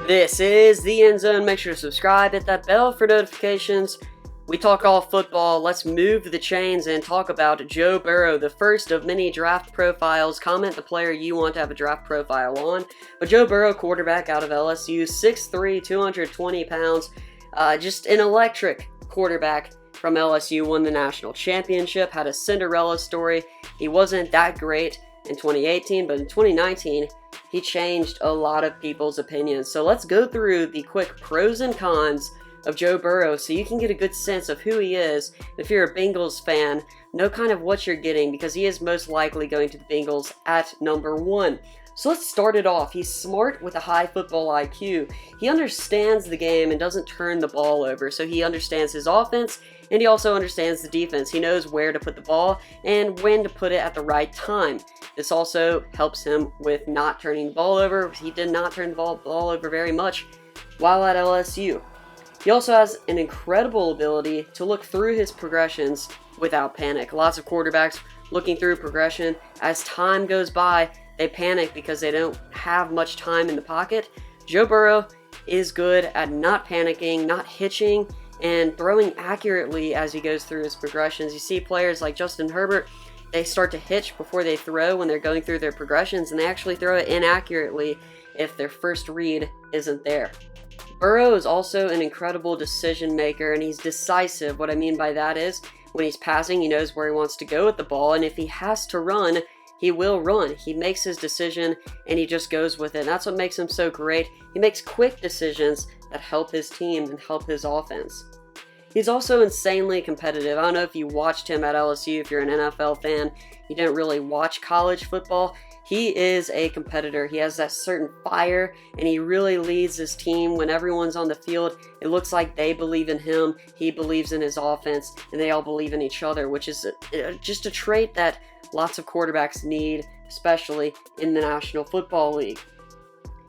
This is the End Zone. Make sure to subscribe, hit that bell for notifications. We talk all football. Let's move the chains and talk about Joe Burrow, the first of many draft profiles. Comment the player you want to have a draft profile on. But Joe Burrow, quarterback out of LSU, 6'3", 220 pounds. Just an electric quarterback from LSU, won the national championship, had a Cinderella story. He wasn't that great in 2018, but in 2019, he changed a lot of people's opinions. So let's go through the quick pros and cons of Joe Burrow so you can get a good sense of who he is. If you're a Bengals fan, know kind of what you're getting because he is most likely going to the Bengals at number 1. So let's start it off. He's smart with a high football IQ. He understands the game and doesn't turn the ball over. So he understands his offense and he also understands the defense. He knows where to put the ball and when to put it at the right time. This also helps him with not turning the ball over. He did not turn the ball over very much while at LSU. He also has an incredible ability to look through his progressions without panic. Lots of quarterbacks looking through progression. As time goes by, they panic because they don't have much time in the pocket. Joe Burrow is good at not panicking, not hitching, and throwing accurately as he goes through his progressions. You see players like Justin Herbert, they start to hitch before they throw when they're going through their progressions, and they actually throw it inaccurately if their first read isn't there. Burrow is also an incredible decision maker, and he's decisive. What I mean by that is when he's passing, he knows where he wants to go with the ball, and if he has to run, he will run. He makes his decision and he just goes with it. And that's what makes him so great. He makes quick decisions that help his team and help his offense. He's also insanely competitive. I don't know if you watched him at LSU, if you're an NFL fan, you didn't really watch college football. He is a competitor. He has that certain fire and he really leads his team. When everyone's on the field, it looks like they believe in him, he believes in his offense, and they all believe in each other, which is just a trait that lots of quarterbacks need, especially in the National Football League.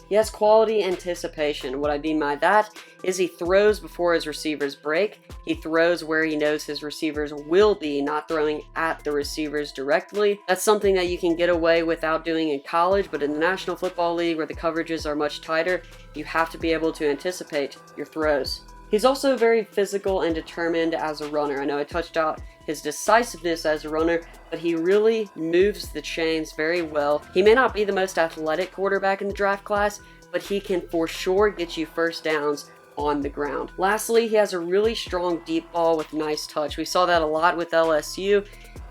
He has quality anticipation. What I mean by that is he throws before his receivers break. He throws where he knows his receivers will be, not throwing at the receivers directly. That's something that you can get away without doing in college, but in the National Football League, where the coverages are much tighter, you have to be able to anticipate your throws. He's also very physical and determined as a runner. I know I touched on his decisiveness as a runner, but he really moves the chains very well. He may not be the most athletic quarterback in the draft class, but he can for sure get you first downs on the ground. Lastly, he has a really strong deep ball with nice touch. We saw that a lot with LSU.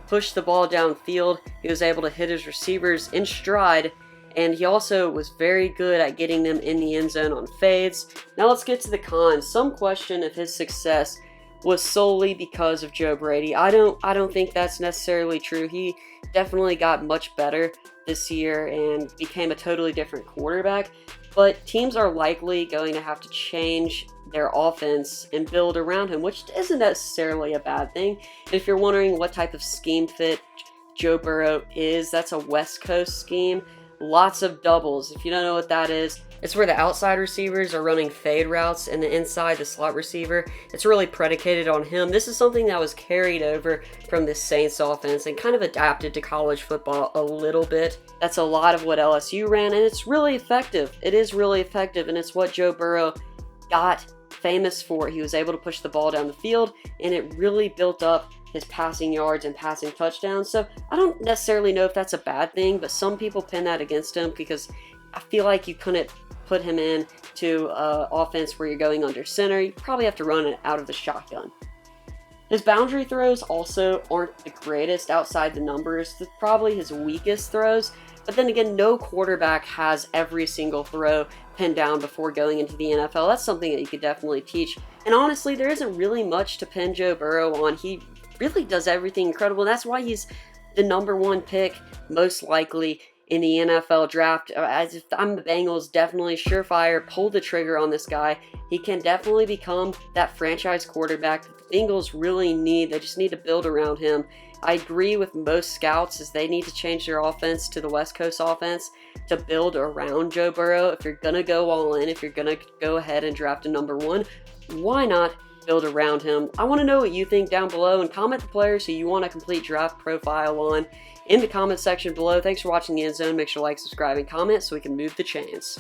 Pushed the ball downfield. He was able to hit his receivers in stride, and he also was very good at getting them in the end zone on fades. Now let's get to the cons. Some question if his success was solely because of Joe Brady. I don't think that's necessarily true. He definitely got much better this year and became a totally different quarterback, but teams are likely going to have to change their offense and build around him, which isn't necessarily a bad thing. If you're wondering what type of scheme fit Joe Burrow is, that's a West Coast scheme. Lots of doubles. If you don't know what that is, it's where the outside receivers are running fade routes and the inside, the slot receiver, it's really predicated on him. This is something that was carried over from the Saints offense and kind of adapted to college football a little bit. That's a lot of what LSU ran, and it's really effective. It is really effective, and it's what Joe Burrow got famous for. He was able to push the ball down the field, and it really built up his passing yards and passing touchdowns. So I don't necessarily know if that's a bad thing, but some people pin that against him because I feel like you couldn't put him in to offense where you're going under center. You probably have to run it out of the shotgun. His boundary throws also aren't the greatest outside the numbers. It's probably his weakest throws. But then again, no quarterback has every single throw pinned down before going into the NFL. That's something that you could definitely teach. And honestly, there isn't really much to pin Joe Burrow on. He really does everything incredible. And that's why he's the number 1 pick, most likely, in the NFL draft. As if I'm the Bengals, definitely surefire, pull the trigger on this guy. He can definitely become that franchise quarterback that the Bengals really need. They just need to build around him. I agree with most scouts as they need to change their offense to the West Coast offense to build around Joe Burrow. If you're going to go all in, if you're going to go ahead and draft a number 1, why not build around him? I want to know what you think down below, and comment the players who you want a complete draft profile on in the comment section below. Thanks for watching the End Zone. Make sure to like, subscribe, and comment so we can move the chains.